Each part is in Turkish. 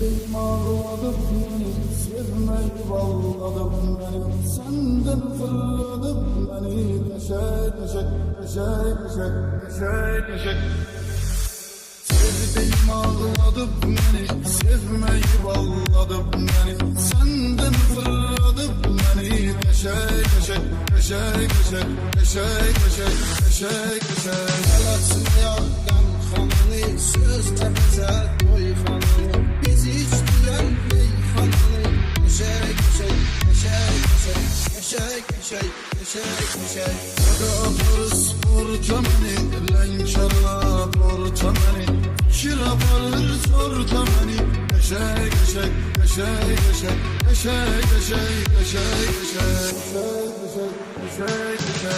Sevdim ağladım beni, sevmeyi bağladım beni. Senden fırladım beni, köşe köşe, köşe köşe, köşe köşe. Sevdim ağladım beni, sevmeyi bağladım beni. Senden fırladım beni, köşe köşe, köşe köşe, köşe köşe, köşe köşe. Yalatmaya gamxanını, söz təpəzə toyxanını, biz içdiyen meyxanını, köşək köşək, köşək köşək, köşək köşək, köşək köşək. Hadi aparız orta beni, Lənkərana orta beni. Fikir aparır orta beni, köşe köşe, köşe köşe, köşe köşe, köşe köşe, köşe köşe, köşe.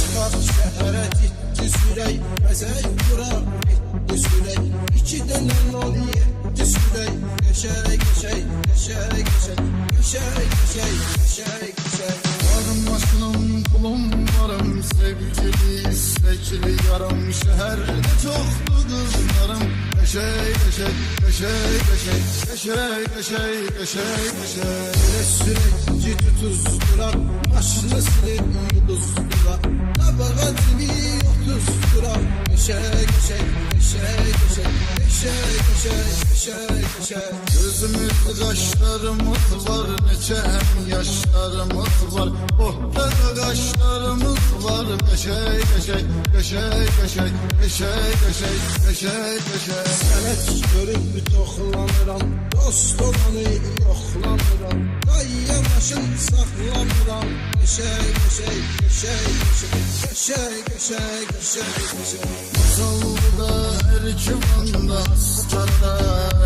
Çıxar şəhərə getdi sürək, bəzək bura etdi sürək. İki dənə nol yetdi sürək, qəşəy qəşəy, qəşəy qəşəy, qəşəy qəşəy, qəşəy qəşəy. Varım aşkınım, pulum varım, sevgili istekli yarım. Şehirde çoktu kızlarım, köşey köşey, köşey köşey, köşey köşey, köşey köşey. Elə sürəkçi tutuzdurar, başını silib yuduzdurar. Qabağa dibi otuzdurar, qəşəy qəşəy, qəşəy qəşəy, qəşəy qəşəy, qəşəy qəşəy. Gözümüz kaşlarımız var, neçem yaşlarımız var. Oh da kaşlarımız var, köşey köşey, köşey köşey, köşey köşey, köşey köşey. Sənə görüb toxlanıram, dost olanı yoxlanıram. Qayya başın saxlamıram, qəşəy qəşəy, qəşəy qəşəy, qəşəy qəşəy, qəşəy qəşəy. Masalda Erkivanda, Askarda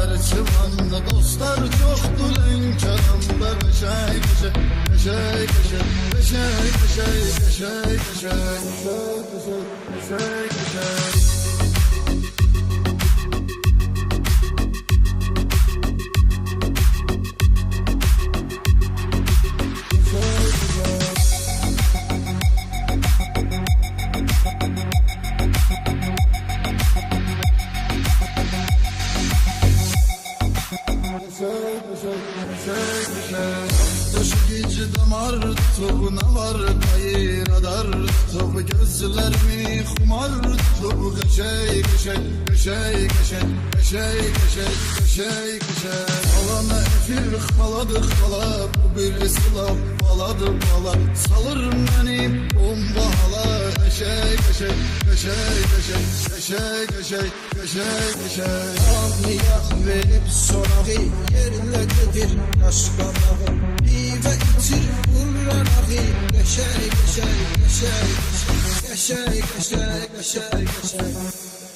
Erkivanda. Dostlar çoktu Lənkəranda, köşey köşey, köşey köşey, köşey köşey, köşey köşey, köşey köşey, köşey. Taşı gece damar tuğuna var, kayır adar tuğ. Gözlerimi kumar tuğ, köşey köşey, köşey köşey, köşey köşey, köşey köşey. Alana efir haladı hala, bu bir sılav baladı bala. Salır beni bomba hala, köşey köşey, köşey köşey, köşey köşey, köşey köşey. Anlıya verib sorağı, yerlə gedir qaş qabağı. Pivə içir vurarağı, qəşəy qəşəy, qəşəy qəşəy, qəşəy qəşəy, qəşəy qəşəy.